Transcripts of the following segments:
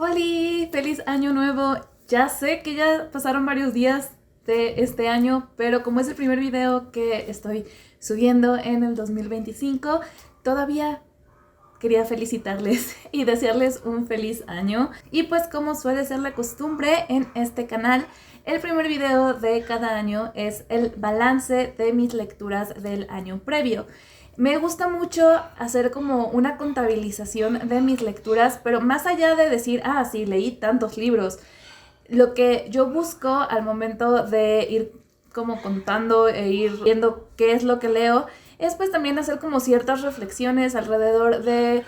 ¡Holi! ¡Feliz año nuevo! Ya sé que ya pasaron varios días de este año, pero como es el primer video que estoy subiendo en el 2025, todavía quería felicitarles y desearles un feliz año. Y pues como suele ser la costumbre en este canal, el primer video de cada año es el balance de mis lecturas del año previo. Me gusta mucho hacer como una contabilización de mis lecturas, pero más allá de decir, sí, leí tantos libros, lo que yo busco al momento de ir como contando e ir viendo qué es lo que leo, es pues también hacer como ciertas reflexiones alrededor de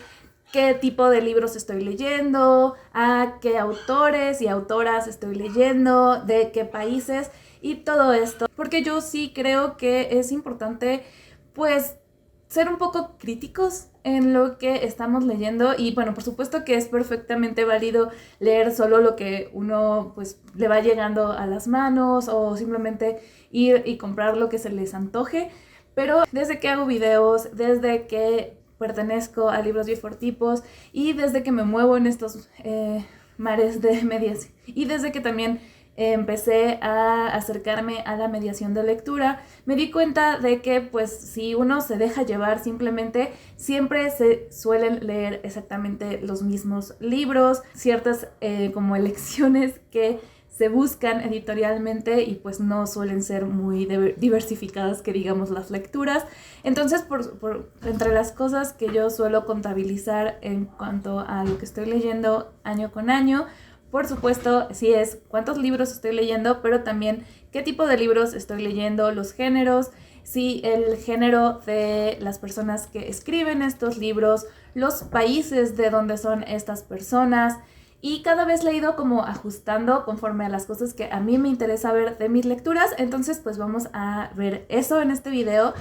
qué tipo de libros estoy leyendo, a qué autores y autoras estoy leyendo, de qué países y todo esto. Porque yo sí creo que es importante pues ser un poco críticos en lo que estamos leyendo y bueno, por supuesto que es perfectamente válido leer solo lo que uno pues le va llegando a las manos o simplemente ir y comprar lo que se les antoje, pero desde que hago videos, desde que pertenezco a Libros Bifortipos y desde que me muevo en estos mares de medias y desde que también empecé a acercarme a la mediación de lectura, me di cuenta de que pues si uno se deja llevar simplemente, siempre se suelen leer exactamente los mismos libros, ciertas como elecciones que se buscan editorialmente y pues no suelen ser muy diversificadas que digamos las lecturas. Entonces entre las cosas que yo suelo contabilizar en cuanto a lo que estoy leyendo año con año, por supuesto, sí es cuántos libros estoy leyendo, pero también qué tipo de libros estoy leyendo, los géneros, sí, el género de las personas que escriben estos libros, los países de donde son estas personas. Y cada vez le he ido como ajustando conforme a las cosas que a mí me interesa ver de mis lecturas. Entonces pues vamos a ver eso en este video.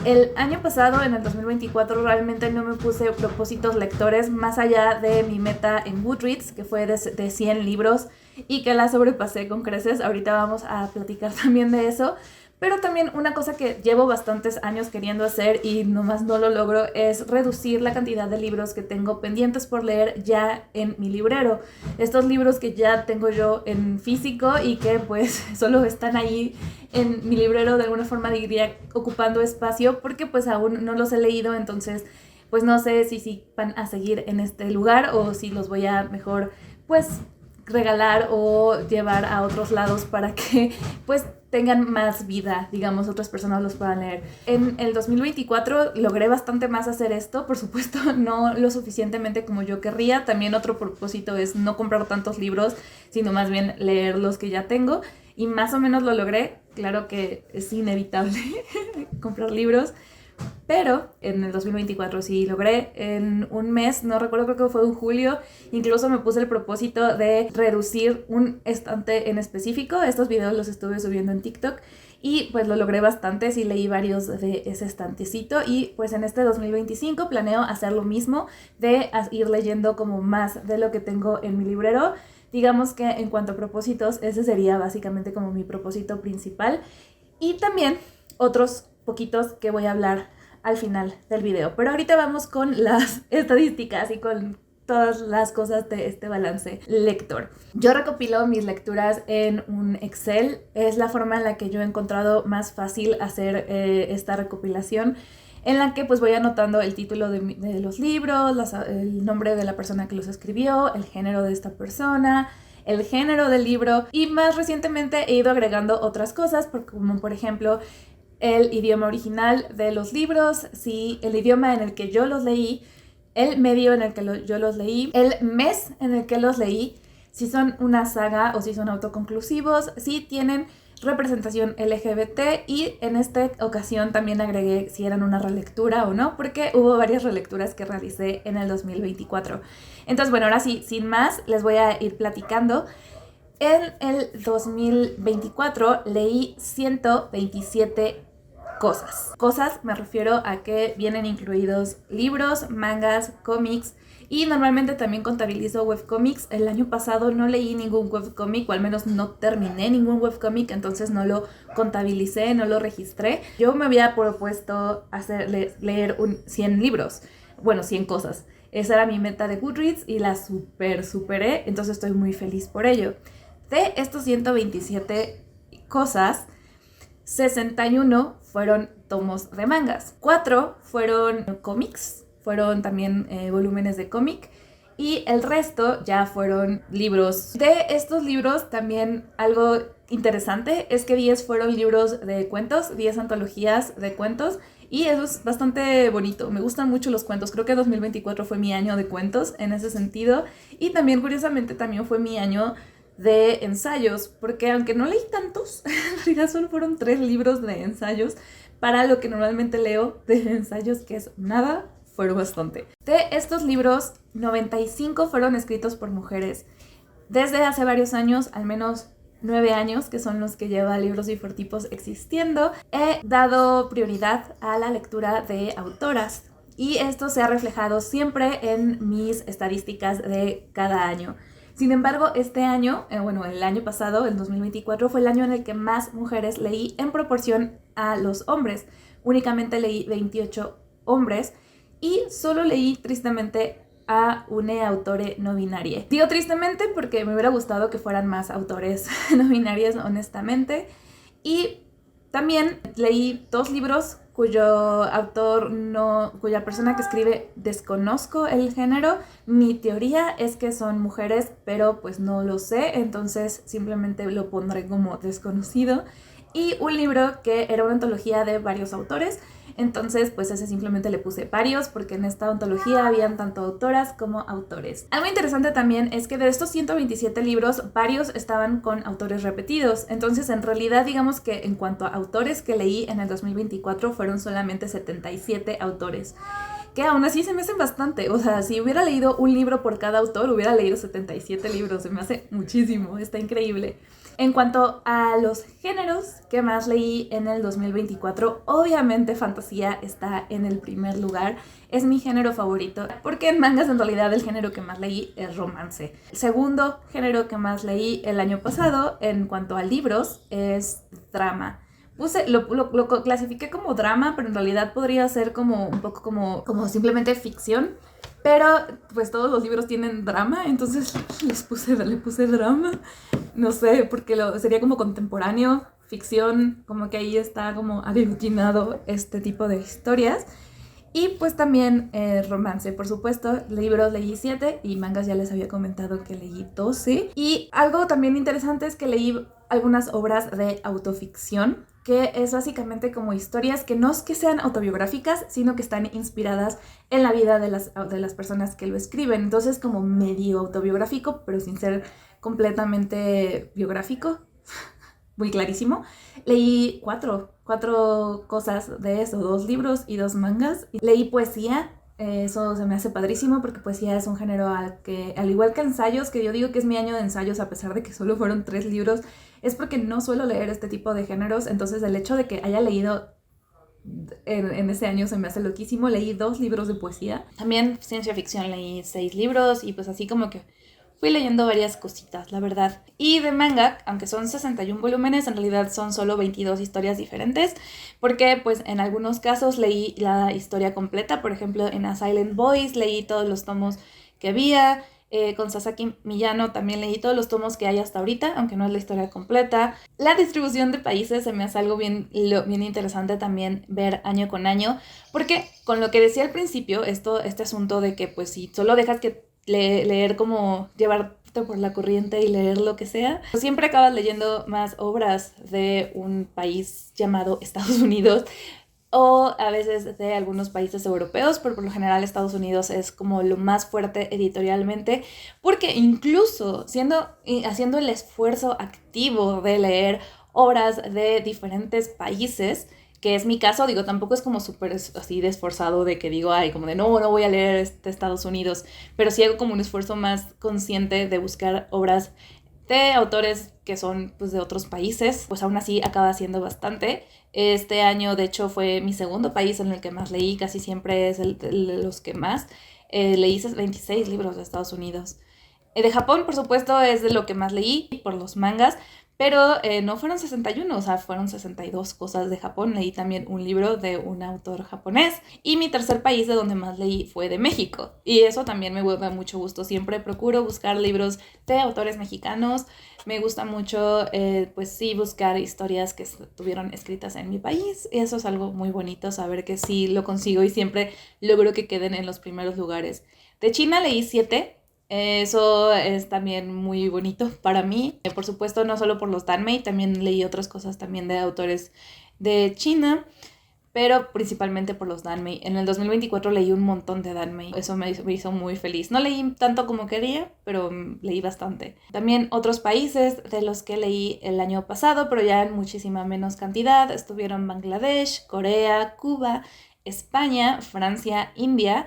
El año pasado, en el 2024, realmente no me puse propósitos lectores más allá de mi meta en Goodreads, que fue de 100 libros y que la sobrepasé con creces. Ahorita vamos a platicar también de eso. Pero también una cosa que llevo bastantes años queriendo hacer y nomás no lo logro es reducir la cantidad de libros que tengo pendientes por leer ya en mi librero. Estos libros que ya tengo yo en físico y que pues solo están ahí en mi librero, de alguna forma diría ocupando espacio, porque pues aún no los he leído, entonces pues no sé si van a seguir en este lugar o si los voy a mejor pues regalar o llevar a otros lados para que pues tengan más vida, digamos, otras personas los puedan leer. En el 2024 logré bastante más hacer esto, por supuesto no lo suficientemente como yo querría. También otro propósito es no comprar tantos libros, sino más bien leer los que ya tengo, y más o menos lo logré. Claro que es inevitable comprar libros, pero en el 2024 sí logré en un mes, no recuerdo, creo que fue en julio, incluso me puse el propósito de reducir un estante en específico. Estos videos los estuve subiendo en TikTok y pues lo logré bastante, sí leí varios de ese estantecito, y pues en este 2025 planeo hacer lo mismo, de ir leyendo como más de lo que tengo en mi librero. Digamos que en cuanto a propósitos, ese sería básicamente como mi propósito principal, y también otros poquitos que voy a hablar al final del video. Pero ahorita vamos con las estadísticas y con todas las cosas de este balance lector. Yo recopilo mis lecturas en un Excel. Es la forma en la que yo he encontrado más fácil hacer esta recopilación, en la que pues voy anotando el título de los libros, el nombre de la persona que los escribió, el género de esta persona, el género del libro, y más recientemente he ido agregando otras cosas, como por ejemplo el idioma original de los libros, si el idioma en el que yo los leí, el medio en el que yo los leí, el mes en el que los leí, si son una saga o si son autoconclusivos, si tienen representación LGBT, y en esta ocasión también agregué si eran una relectura o no, porque hubo varias relecturas que realicé en el 2024. Entonces bueno, ahora sí, sin más, les voy a ir platicando. En el 2024 leí 127 cosas. Cosas me refiero a que vienen incluidos libros, mangas, cómics, y normalmente también contabilizo webcómics. El año pasado no leí ningún webcómic, o al menos no terminé ningún webcómic, entonces no lo contabilicé, no lo registré. Yo me había propuesto leer 100 libros, bueno, 100 cosas. Esa era mi meta de Goodreads y la superé, entonces estoy muy feliz por ello. De estos 127 cosas, 61 fueron tomos de mangas, 4 fueron cómics, fueron también volúmenes de cómic, y el resto ya fueron libros. De estos libros también algo interesante es que 10 fueron libros de cuentos, 10 antologías de cuentos, y eso es bastante bonito. Me gustan mucho los cuentos. Creo que 2024 fue mi año de cuentos en ese sentido, y también curiosamente también fue mi año de ensayos, porque aunque no leí tantos, en realidad solo fueron 3 libros de ensayos para lo que normalmente leo de ensayos, que es nada, fueron bastante. De estos libros, 95 fueron escritos por mujeres. Desde hace varios años, al menos 9 años, que son los que lleva Libros Bifortipos existiendo, he dado prioridad a la lectura de autoras. Y esto se ha reflejado siempre en mis estadísticas de cada año. Sin embargo, este año, el año pasado, el 2024, fue el año en el que más mujeres leí en proporción a los hombres. Únicamente leí 28 hombres y solo leí, tristemente, a una autore no binaria. Digo tristemente porque me hubiera gustado que fueran más autores no binarias, honestamente. Y también leí 2 libros cuya persona que escribe desconozco el género. Mi teoría es que son mujeres, pero pues no lo sé, entonces simplemente lo pondré como desconocido. Y un libro que era una antología de varios autores, entonces pues ese simplemente le puse varios porque en esta antología habían tanto autoras como autores. Algo interesante también es que de estos 127 libros, varios estaban con autores repetidos, entonces en realidad digamos que en cuanto a autores que leí en el 2024 fueron solamente 77 autores, que aún así se me hacen bastante. O sea, si hubiera leído un libro por cada autor, hubiera leído 77 libros, se me hace muchísimo, está increíble. En cuanto a los géneros que más leí en el 2024, obviamente fantasía está en el primer lugar. Es mi género favorito, porque en mangas en realidad el género que más leí es romance. El segundo género que más leí el año pasado en cuanto a libros es drama. Lo clasifiqué como drama, pero en realidad podría ser como un poco como simplemente ficción. Pero pues todos los libros tienen drama, entonces le puse drama. No sé, porque sería como contemporáneo, ficción, como que ahí está como aglutinado este tipo de historias. Y pues también romance, por supuesto. Libros leí 7 y mangas ya les había comentado que leí 12. Y algo también interesante es que leí algunas obras de autoficción, que es básicamente como historias que no es que sean autobiográficas, sino que están inspiradas en la vida de las personas que lo escriben. Entonces como medio autobiográfico, pero sin ser completamente biográfico. Muy clarísimo. Leí cuatro cosas de eso, 2 libros y 2 mangas. Leí poesía. Eso se me hace padrísimo porque poesía es un género al igual que ensayos, que yo digo que es mi año de ensayos a pesar de que solo fueron 3 libros, es porque no suelo leer este tipo de géneros. Entonces el hecho de que haya leído en ese año se me hace loquísimo. Leí 2 libros de poesía. También ciencia ficción leí 6 libros y pues así como que fui leyendo varias cositas, la verdad. Y de manga, aunque son 61 volúmenes, en realidad son solo 22 historias diferentes, porque pues en algunos casos leí la historia completa. Por ejemplo, en A Silent Voice leí todos los tomos que había. Con Sasaki Miyano también leí todos los tomos que hay hasta ahorita, aunque no es la historia completa. La distribución de países se me hace algo bien interesante también ver año con año, porque con lo que decía al principio, este asunto de que pues si solo dejas que leer como llevarte por la corriente y leer lo que sea, pues siempre acabas leyendo más obras de un país llamado Estados Unidos o a veces de algunos países europeos, pero por lo general Estados Unidos es como lo más fuerte editorialmente, porque incluso haciendo el esfuerzo activo de leer obras de diferentes países, que es mi caso, digo, tampoco es como súper así de esforzado de que digo, ay, como de no voy a leer Estados Unidos, pero sí hago como un esfuerzo más consciente de buscar obras de autores que son pues de otros países, pues aún así acaba siendo bastante. Este año de hecho fue mi segundo país en el que más leí, casi siempre es el de los que más. Leí 26 libros de Estados Unidos. De Japón, por supuesto, es de lo que más leí por los mangas, pero no fueron 61, o sea, fueron 62 cosas de Japón. Leí también un libro de un autor japonés. Y mi tercer país de donde más leí fue de México. Y eso también me da mucho gusto. Siempre procuro buscar libros de autores mexicanos. Me gusta mucho, pues sí, buscar historias que estuvieron escritas en mi país. Y eso es algo muy bonito, saber que sí lo consigo y siempre logro que queden en los primeros lugares. De China leí 7. Eso es también muy bonito para mí. Por supuesto, no solo por los Danmei, también leí otras cosas también de autores de China, pero principalmente por los Danmei. En el 2024 leí un montón de Danmei. Eso me hizo muy feliz. No leí tanto como quería, pero leí bastante. También otros países de los que leí el año pasado, pero ya en muchísima menos cantidad. Estuvieron Bangladesh, Corea, Cuba, España, Francia, India,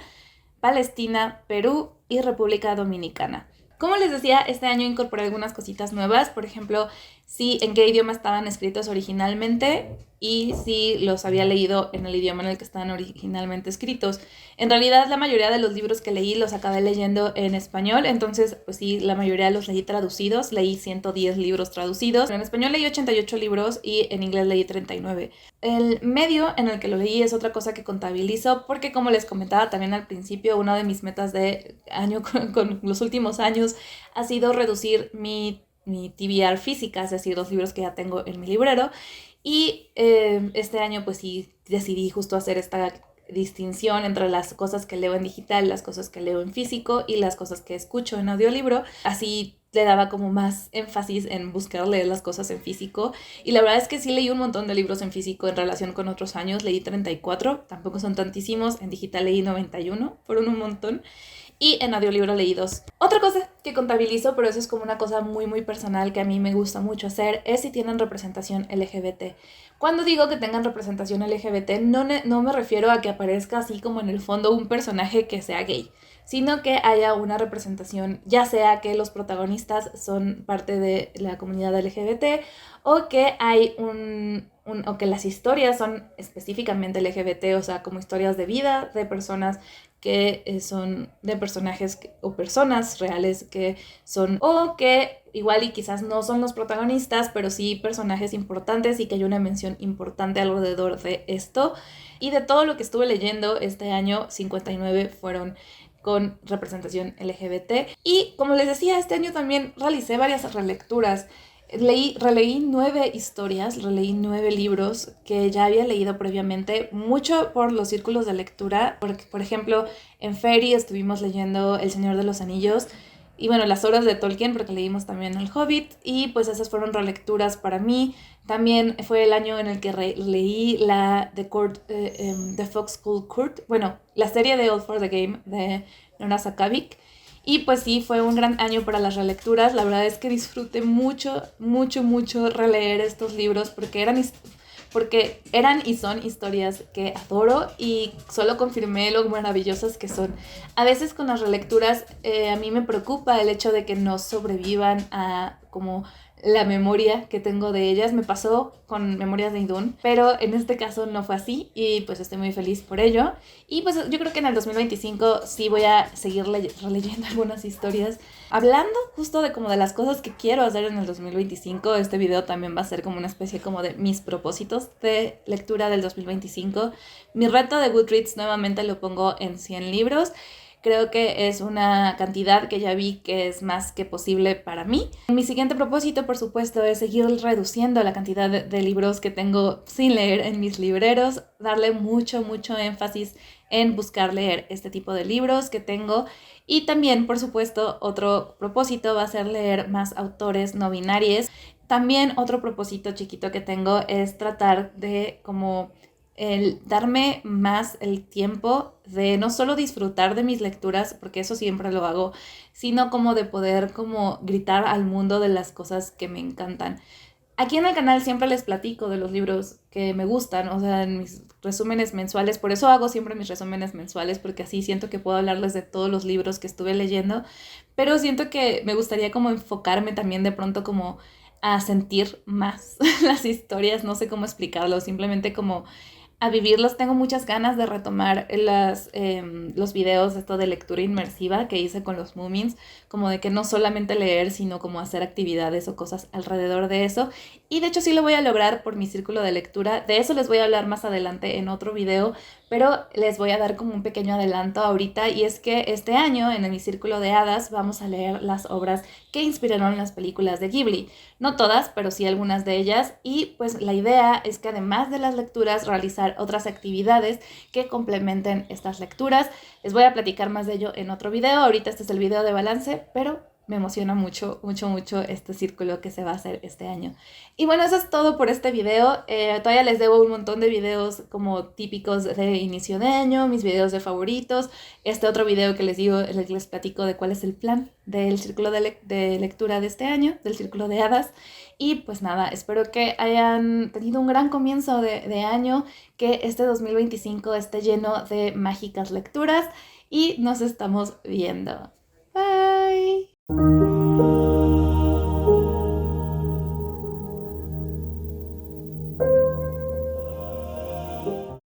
Palestina, Perú y República Dominicana. Como les decía, este año incorporé algunas cositas nuevas, por ejemplo, sí en qué idioma estaban escritos originalmente y si los había leído en el idioma en el que estaban originalmente escritos. En realidad, la mayoría de los libros que leí los acabé leyendo en español, entonces, pues sí, la mayoría los leí traducidos, leí 110 libros traducidos. En español leí 88 libros y en inglés leí 39. El medio en el que lo leí es otra cosa que contabilizo porque, como les comentaba también al principio, una de mis metas de año con los últimos años ha sido reducir mi TBR física, es decir, los libros que ya tengo en mi librero. Y este año pues sí decidí justo hacer esta distinción entre las cosas que leo en digital, las cosas que leo en físico y las cosas que escucho en audiolibro. Así le daba como más énfasis en buscar leer las cosas en físico. Y la verdad es que sí leí un montón de libros en físico en relación con otros años. Leí 34, tampoco son tantísimos. En digital leí 91, fueron un montón. Y en audiolibro leí 2. Otra cosa que contabilizo, pero eso es como una cosa muy muy personal que a mí me gusta mucho hacer, es si tienen representación LGBT. Cuando digo que tengan representación LGBT, no me refiero a que aparezca así como en el fondo un personaje que sea gay, sino que haya una representación, ya sea que los protagonistas son parte de la comunidad LGBT o que hay o que las historias son específicamente LGBT, o sea, como historias de vida de personas que son de personajes o personas reales que son, o que igual y quizás no son los protagonistas, pero sí personajes importantes y que hay una mención importante alrededor de esto. Y de todo lo que estuve leyendo este año, 59 fueron con representación LGBT. Y como les decía, este año también realicé varias relecturas. Releí 9 historias, releí 9 libros que ya había leído previamente, mucho por los círculos de lectura, porque por ejemplo en Fairy estuvimos leyendo El Señor de los Anillos y bueno, las obras de Tolkien, porque leímos también El Hobbit, y pues esas fueron relecturas para mí. También fue el año en el que leí la The Fox School Court, bueno, la serie de All for the Game de Nora Sakavic. Y pues sí, fue un gran año para las relecturas. La verdad es que disfruté mucho, mucho, mucho releer estos libros porque eran y son historias que adoro y solo confirmé lo maravillosas que son. A veces con las relecturas a mí me preocupa el hecho de que no sobrevivan a como la memoria que tengo de ellas. Me pasó con Memorias de Idún, pero en este caso no fue así y pues estoy muy feliz por ello. Y pues yo creo que en el 2025 sí voy a seguir releyendo algunas historias. Hablando justo de como de las cosas que quiero hacer en el 2025, este video también va a ser como una especie como de mis propósitos de lectura del 2025. Mi reto de Goodreads nuevamente lo pongo en 100 libros. Creo que es una cantidad que ya vi que es más que posible para mí. Mi siguiente propósito, por supuesto, es seguir reduciendo la cantidad de libros que tengo sin leer en mis libreros, darle mucho, mucho énfasis en buscar leer este tipo de libros que tengo. Y también, por supuesto, otro propósito va a ser leer más autores no binarios. También otro propósito chiquito que tengo es tratar de como el darme más el tiempo de no solo disfrutar de mis lecturas, porque eso siempre lo hago, sino como de poder como gritar al mundo de las cosas que me encantan. Aquí en el canal siempre les platico de los libros que me gustan, o sea, en mis resúmenes mensuales, por eso hago siempre mis resúmenes mensuales, porque así siento que puedo hablarles de todos los libros que estuve leyendo, pero siento que me gustaría como enfocarme también de pronto como a sentir más las historias, no sé cómo explicarlo, simplemente como a vivirlos. Tengo muchas ganas de retomar los videos esto de lectura inmersiva que hice con los Moomins, como de que no solamente leer, sino como hacer actividades o cosas alrededor de eso. Y de hecho sí lo voy a lograr por mi círculo de lectura. De eso les voy a hablar más adelante en otro video, pero les voy a dar como un pequeño adelanto ahorita, y es que este año en mi círculo de hadas vamos a leer las obras que inspiraron las películas de Ghibli. No todas, pero sí algunas de ellas, y pues la idea es que además de las lecturas realizar otras actividades que complementen estas lecturas. Les voy a platicar más de ello en otro video. Ahorita este es el video de balance, pero me emociona mucho, mucho, mucho este círculo que se va a hacer este año. Y bueno, eso es todo por este video. Todavía les debo un montón de videos como típicos de inicio de año, mis videos de favoritos, este otro video que les digo, les platico de cuál es el plan del círculo de lectura de este año, del círculo de hadas. Y pues nada, espero que hayan tenido un gran comienzo de año, que este 2025 esté lleno de mágicas lecturas, y nos estamos viendo. Bye.